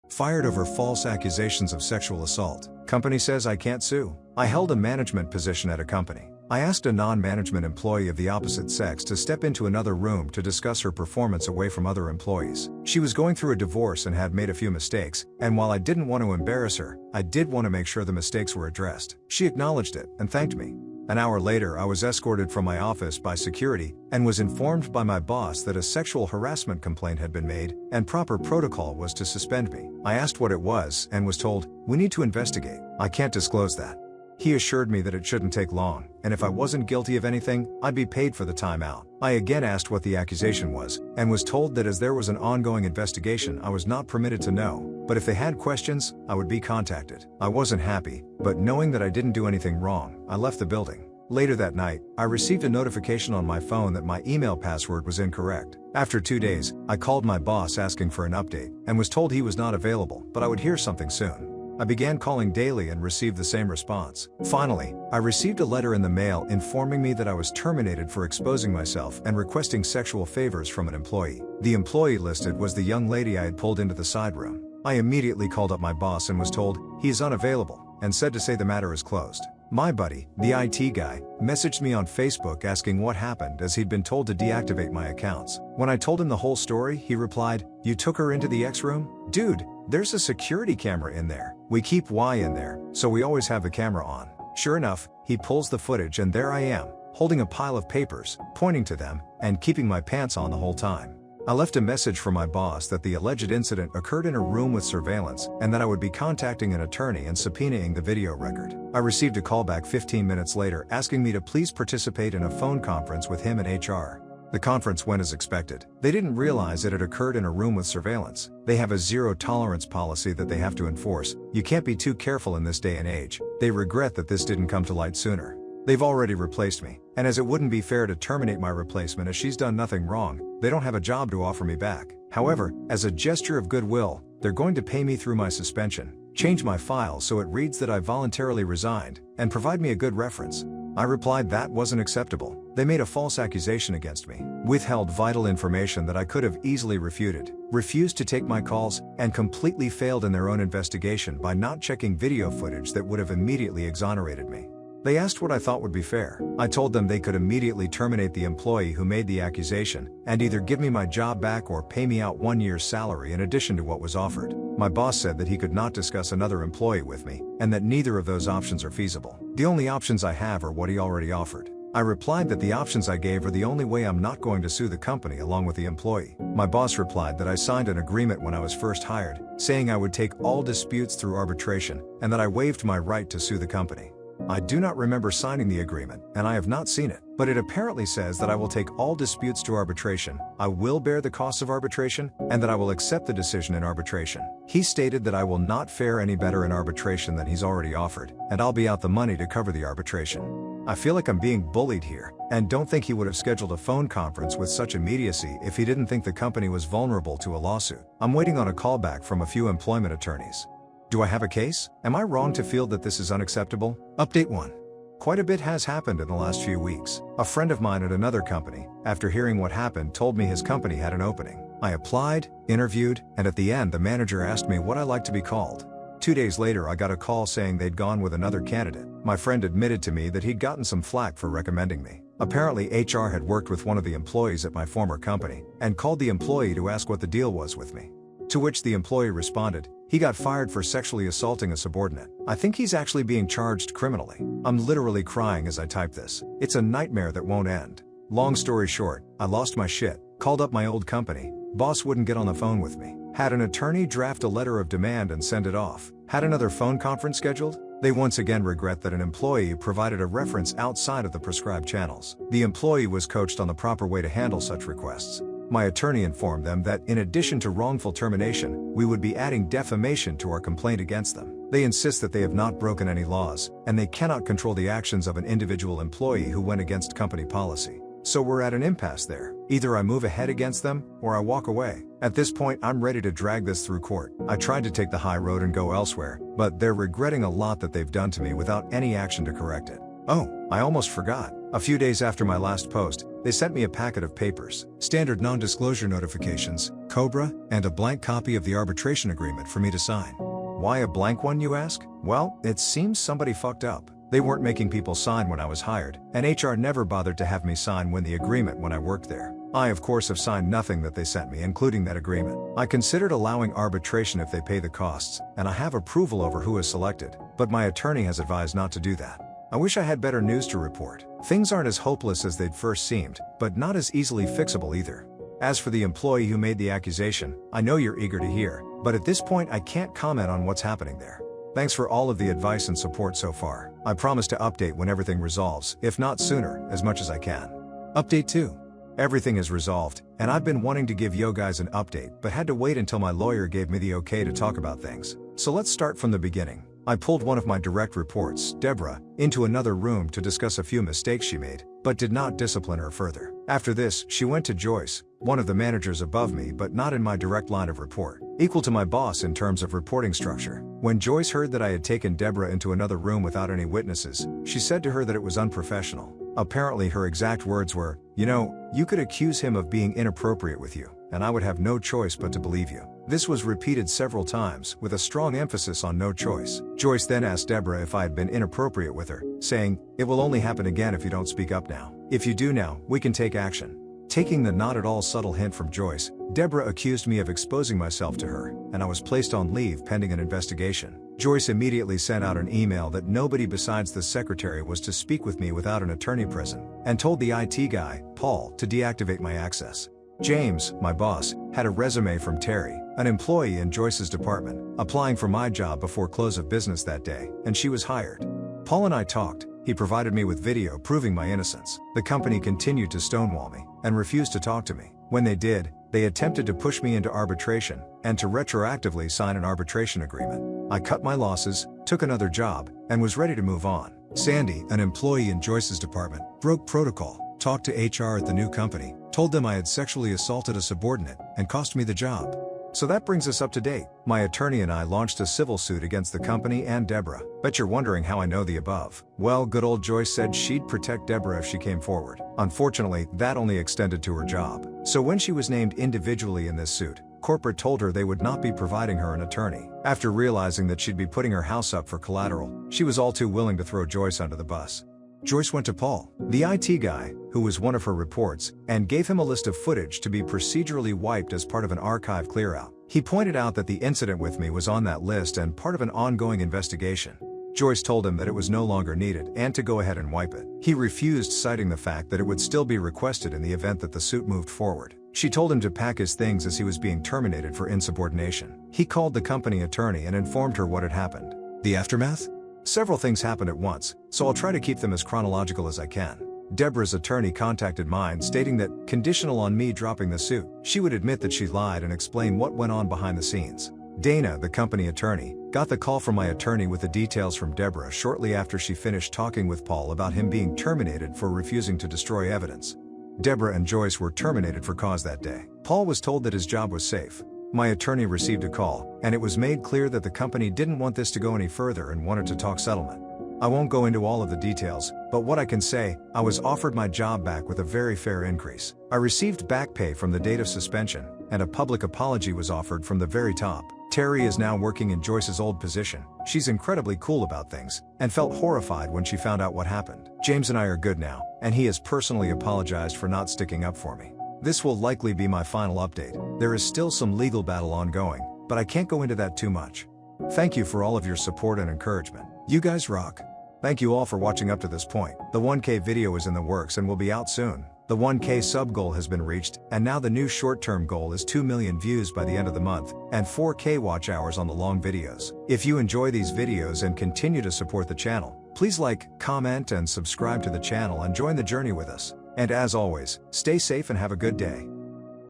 Fired over false accusations of sexual assault. Company says I can't sue. I held a management position at a company. I asked a non-management employee of the opposite sex to step into another room to discuss her performance away from other employees. She was going through a divorce and had made a few mistakes, and while I didn't want to embarrass her, I did want to make sure the mistakes were addressed. She acknowledged it and thanked me. An hour later, I was escorted from my office by security and was informed by my boss that a sexual harassment complaint had been made and proper protocol was to suspend me. I asked what it was and was told, "We need to investigate. I can't disclose that." He assured me that it shouldn't take long, and if I wasn't guilty of anything, I'd be paid for the time out. I again asked what the accusation was, and was told that as there was an ongoing investigation, I was not permitted to know, but if they had questions, I would be contacted. I wasn't happy, but knowing that I didn't do anything wrong, I left the building. Later that night, I received a notification on my phone that my email password was incorrect. After 2 days, I called my boss asking for an update, and was told he was not available, but I would hear something soon. I began calling daily and received the same response. Finally, I received a letter in the mail informing me that I was terminated for exposing myself and requesting sexual favors from an employee. The employee listed was the young lady I had pulled into the side room. I immediately called up my boss and was told he is unavailable, and said to say the matter is closed. My buddy, the IT guy, messaged me on Facebook asking what happened as he'd been told to deactivate my accounts. When I told him the whole story, he replied, "You took her into the X room? Dude, there's a security camera in there. We keep Y in there, so we always have the camera on." Sure enough, he pulls the footage and there I am, holding a pile of papers, pointing to them, and keeping my pants on the whole time. I left a message for my boss that the alleged incident occurred in a room with surveillance and that I would be contacting an attorney and subpoenaing the video record. I received a call back 15 minutes later asking me to please participate in a phone conference with him and HR. The conference went as expected. They didn't realize it had occurred in a room with surveillance. They have a zero-tolerance policy that they have to enforce. You can't be too careful in this day and age. They regret that this didn't come to light sooner. They've already replaced me, and as it wouldn't be fair to terminate my replacement as she's done nothing wrong, they don't have a job to offer me back. However, as a gesture of goodwill, they're going to pay me through my suspension, change my file so it reads that I voluntarily resigned, and provide me a good reference. I replied that wasn't acceptable. They made a false accusation against me, withheld vital information that I could have easily refuted, refused to take my calls, and completely failed in their own investigation by not checking video footage that would have immediately exonerated me. They asked what I thought would be fair. I told them they could immediately terminate the employee who made the accusation, and either give me my job back or pay me out 1 year's salary in addition to what was offered. My boss said that he could not discuss another employee with me, and that neither of those options are feasible. The only options I have are what he already offered. I replied that the options I gave are the only way I'm not going to sue the company along with the employee. My boss replied that I signed an agreement when I was first hired, saying I would take all disputes through arbitration, and that I waived my right to sue the company. I do not remember signing the agreement, and I have not seen it, but it apparently says that I will take all disputes to arbitration, I will bear the costs of arbitration, and that I will accept the decision in arbitration. He stated that I will not fare any better in arbitration than he's already offered, and I'll be out the money to cover the arbitration. I feel like I'm being bullied here, and don't think he would have scheduled a phone conference with such immediacy if he didn't think the company was vulnerable to a lawsuit. I'm waiting on a callback from a few employment attorneys. Do I have a case? Am I wrong to feel that this is unacceptable? Update 1. Quite a bit has happened in the last few weeks. A friend of mine at another company, after hearing what happened, told me his company had an opening. I applied, interviewed, and at the end the manager asked me what I like to be called. 2 days later I got a call saying they'd gone with another candidate. My friend admitted to me that he'd gotten some flack for recommending me. Apparently HR had worked with one of the employees at my former company, and called the employee to ask what the deal was with me. To which the employee responded, he got fired for sexually assaulting a subordinate. I think he's actually being charged criminally. I'm literally crying as I type this. It's a nightmare that won't end. Long story short, I lost my shit, called up my old company, boss wouldn't get on the phone with me, had an attorney draft a letter of demand and send it off, had another phone conference scheduled. They once again regret that an employee provided a reference outside of the prescribed channels. The employee was coached on the proper way to handle such requests. My attorney informed them that in addition to wrongful termination, we would be adding defamation to our complaint against them. They insist that they have not broken any laws, and they cannot control the actions of an individual employee who went against company policy. So we're at an impasse there. Either I move ahead against them, or I walk away. At this point, I'm ready to drag this through court. I tried to take the high road and go elsewhere, but they're regretting a lot that they've done to me without any action to correct it. Oh, I almost forgot. A few days after my last post, they sent me a packet of papers, standard non-disclosure notifications, Cobra, and a blank copy of the arbitration agreement for me to sign. Why a blank one, you ask? Well, it seems somebody fucked up. They weren't making people sign when I was hired, and HR never bothered to have me sign the agreement when I worked there. I of course have signed nothing that they sent me, including that agreement. I considered allowing arbitration if they pay the costs, and I have approval over who is selected, but my attorney has advised not to do that. I wish I had better news to report. Things aren't as hopeless as they'd first seemed, but not as easily fixable either. As for the employee who made the accusation, I know you're eager to hear, but at this point I can't comment on what's happening there. Thanks for all of the advice and support so far. I promise to update when everything resolves, if not sooner, as much as I can. Update 2. Everything is resolved, and I've been wanting to give you guys an update but had to wait until my lawyer gave me the okay to talk about things. So let's start from the beginning. I pulled one of my direct reports, Deborah, into another room to discuss a few mistakes she made, but did not discipline her further. After this, she went to Joyce, one of the managers above me but not in my direct line of report, equal to my boss in terms of reporting structure. When Joyce heard that I had taken Deborah into another room without any witnesses, she said to her that it was unprofessional. Apparently her exact words were, "You know, you could accuse him of being inappropriate with you, and I would have no choice but to believe you." This was repeated several times, with a strong emphasis on no choice. Joyce then asked Deborah if I had been inappropriate with her, saying, "It will only happen again if you don't speak up now. If you do now, we can take action." Taking the not at all subtle hint from Joyce, Deborah accused me of exposing myself to her, and I was placed on leave pending an investigation. Joyce immediately sent out an email that nobody besides the secretary was to speak with me without an attorney present, and told the IT guy, Paul, to deactivate my access. James, my boss, had a resume from Terry, an employee in Joyce's department, applying for my job before close of business that day, and she was hired. Paul and I talked. He provided me with video proving my innocence. The company continued to stonewall me and refused to talk to me. When they did, they attempted to push me into arbitration and to retroactively sign an arbitration agreement. I cut my losses, took another job, and was ready to move on. Sandy, an employee in Joyce's department, broke protocol, talked to HR at the new company, told them I had sexually assaulted a subordinate, and cost me the job. So that brings us up to date. My attorney and I launched a civil suit against the company and Deborah. Bet you're wondering how I know the above. Well, good old Joyce said she'd protect Deborah if she came forward. Unfortunately, that only extended to her job. So when she was named individually in this suit, corporate told her they would not be providing her an attorney. After realizing that she'd be putting her house up for collateral, she was all too willing to throw Joyce under the bus. Joyce went to Paul, the IT guy, who was one of her reports, and gave him a list of footage to be procedurally wiped as part of an archive clearout. He pointed out that the incident with me was on that list and part of an ongoing investigation. Joyce told him that it was no longer needed and to go ahead and wipe it. He refused, citing the fact that it would still be requested in the event that the suit moved forward. She told him to pack his things as he was being terminated for insubordination. He called the company attorney and informed her what had happened. The aftermath? Several things happened at once, so I'll try to keep them as chronological as I can. Deborah's attorney contacted mine stating that, conditional on me dropping the suit, she would admit that she lied and explain what went on behind the scenes. Dana, the company attorney, got the call from my attorney with the details from Deborah shortly after she finished talking with Paul about him being terminated for refusing to destroy evidence. Deborah and Joyce were terminated for cause that day. Paul was told that his job was safe. My attorney received a call, and it was made clear that the company didn't want this to go any further and wanted to talk settlement. I won't go into all of the details, but what I can say, I was offered my job back with a very fair increase. I received back pay from the date of suspension, and a public apology was offered from the very top. Terry is now working in Joyce's old position. She's incredibly cool about things, and felt horrified when she found out what happened. James and I are good now, and he has personally apologized for not sticking up for me. This will likely be my final update. There is still some legal battle ongoing, but I can't go into that too much. Thank you for all of your support and encouragement. You guys rock. Thank you all for watching up to this point. The 1K video is in the works and will be out soon. The 1K sub goal has been reached, and now the new short-term goal is 2 million views by the end of the month, and 4K watch hours on the long videos. If you enjoy these videos and continue to support the channel, please like, comment, and subscribe to the channel and join the journey with us. And as always, stay safe and have a good day.